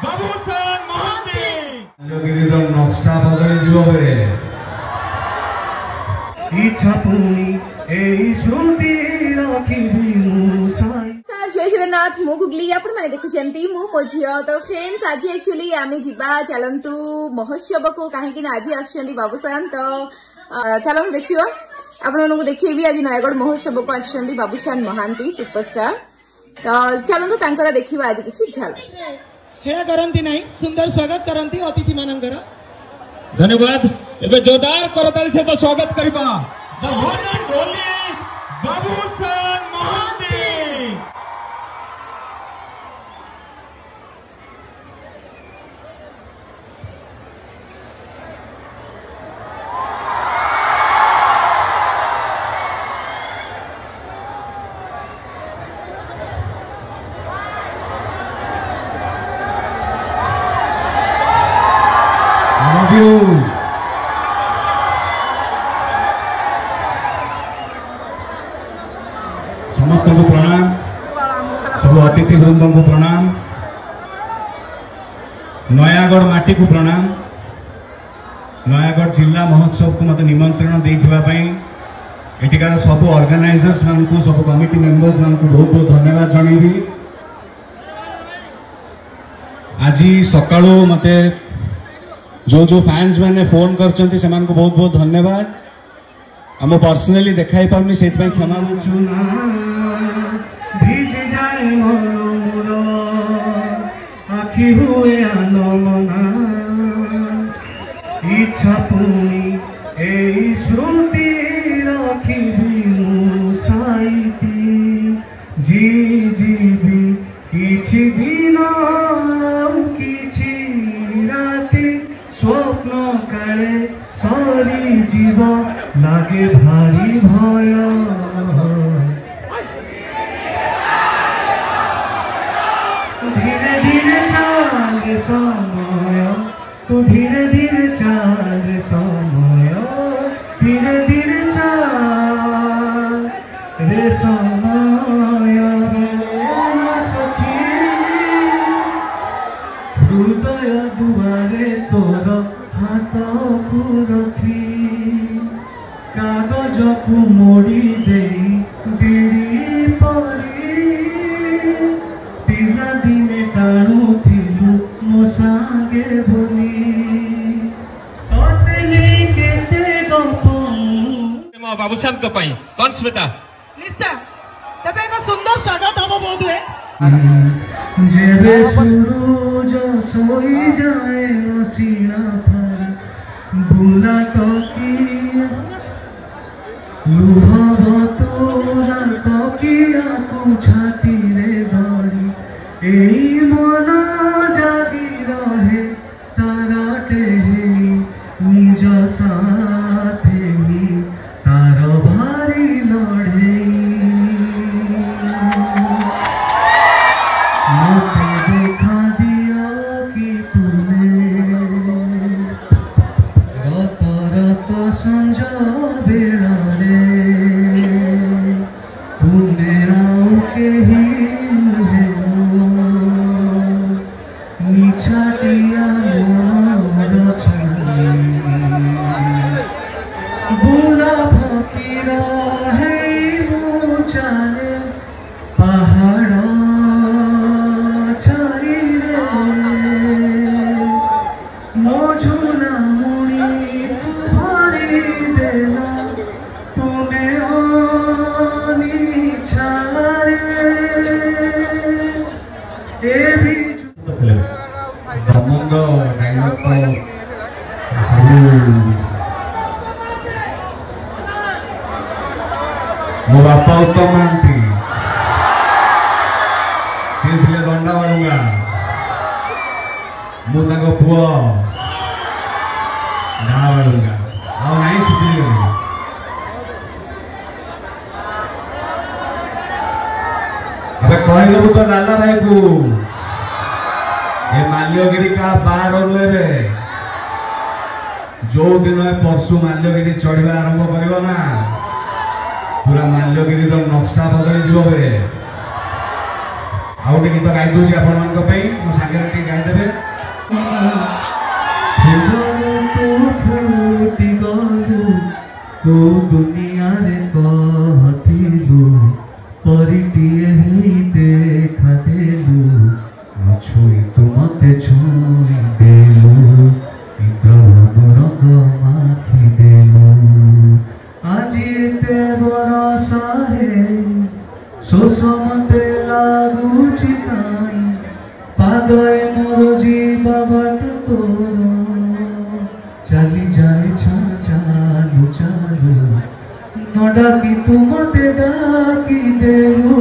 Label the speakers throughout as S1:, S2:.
S1: बाबूसान महांती
S2: माल्यगिरीर नक्शा बदली जीवे इच्छा पुणी ए स्मृति रखिबी मुसाई
S3: जय जगन्नाथ मु गुगली आपण माने देखुछंती मु मो झियो तो फ्रेंड्स आज एक्चुअली आमे जिबा चलंतु महोत्सव को काहे कि आज आछंती बाबूसान तो चलंतु देखियो आपण मनकु देखिबी आज नयगढ़ महोत्सव को आछंती बाबूसान महांती सुपरस्टार तो चलंतु तांकर देखिबा आज किछि झल
S4: हे करंती नाही सुंदर स्वागत करंती अतिथि मानकर
S1: धन्यवाद एबे जोरदार करताली से तो स्वागत करबा बाबूसान महांती
S2: समस्त को प्रणाम सब अतिथि वृंद को प्रणाम नयागढ़ माटी को प्रणाम नयागढ़ जिला महोत्सव को मत निमंत्रण एटिकार सब ऑर्गेनाइजर्स मान को सब कमिटी मेंबर्स मान को बहुत बहुत धन्यवाद जनइबी आज सकाळो मते जो फैंस मैंने फोन करचंती सेमान को बहुत बहुत धन्यवाद हम पर्सनली देखाई पाउनी से क्षमा
S5: भिज जाए मोर आखि हुए आनमना इच्छा पुणी ए स्मृति रखिबी मुसाईती जी जीवी किछि दिन किछि राति स्वप्न काले सरी जीव लागे भारी भय धीरे धीरे चाल समय तू धीरे धीरे चाल समय धीरे धीरे चाल रे समय सखी हृदय दुआरे तोर हाथ को रखी कागज को मोड़ी दे बिड़ी परी पिला दिने टाणु थिलु मो सागे बोली तोते नहीं केते गप
S1: मो बाबूसान को पई कौन स्मिता
S4: निश्चय तबे को सुंदर स्वागत हम बहुत हुए
S5: जेबे सूरज सोई जाए असीना पर बुला तकिया लुहब तोरा तकिया को छाती रे धरी एई मन जागी रहे तारा टेही निज साथे ही तार भारी लड़े मते देखा दिया कि तूने रत रत संज बेड़ा रे तूने आओ के ही निछाटिया मोर बुला फकीर है मुचाले पहाड़ छाई रे मोझुना मुनी तू भरी देना तूने आनी छारे ए भी
S2: दमंग डायलॉग मो बापा उत्तम महांती सी थे दंडा बालुंगा मु पुओ ढा बालुंगा आ नहीं सुधीर अब कहलु तो लाला भाई को ये माल्यगिरी का बार रे जो दिन परसु माल्यगिरी चढ़ा आरंभ कर ना पूरा माल्यगिरी नक्शा बदली जीवे ଆଉ ଗୋଟେ ଗୀତ ଗାଇ ଦଉଛି ଆପଣମାନଙ୍କ ପାଇଁ ମୋ ସାଙ୍ଗରେ ଟିକେ ଗାଇଦେବେ।
S5: ଫୁଟି ଗଲୁ ଓ ଦୁନିଆରେ କହିଲୁ ପରିଟିଏ ହେଇ ଦେଖାଦେଲୁ ଛୁଇଁ ତୁ ମତେ ଛୁଇଁ ଦେଲୁ ଇନ୍ଦ୍ରଧନୁ ରଙ୍ଗ ମାଖି ଦେଲୁ ଆଜି ଏତେ ବରଷରେ ଶୋଷ ମତେ ଲାଗୁଛି କାଇଁ ପାଦଏ ମୋର ଯିବା ବାଟ ତୋର ଚାଲି ଯାଏ ଚାଲୁ ଚାଲୁ ନ ଡାକି ତୁ ମତେ ଡାକି ଦେଲୁ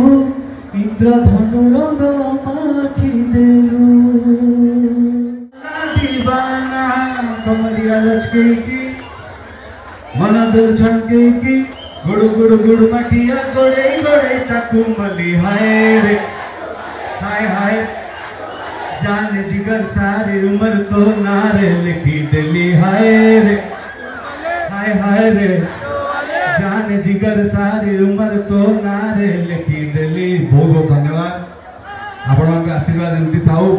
S5: ଇନ୍ଦ୍ରଧନୁ ରଙ୍ଗ ମାଖି ଦେଲୁ दीवाना कमरिया लचकेकी मन दिल छनकेकी गुड़ गुड़ गुड़ मटिया गोड़े गोड़े ताकू मली हाय रे हाय हाय जान जिगर सारी उम्र तो नारे लिखी दिली हाय रे हाय रे जान जिगर सारी उम्र तो नारे लिखी दिली। बहुत बहुत धन्यवाद। आपण आशीर्वाद एमती थाऊ।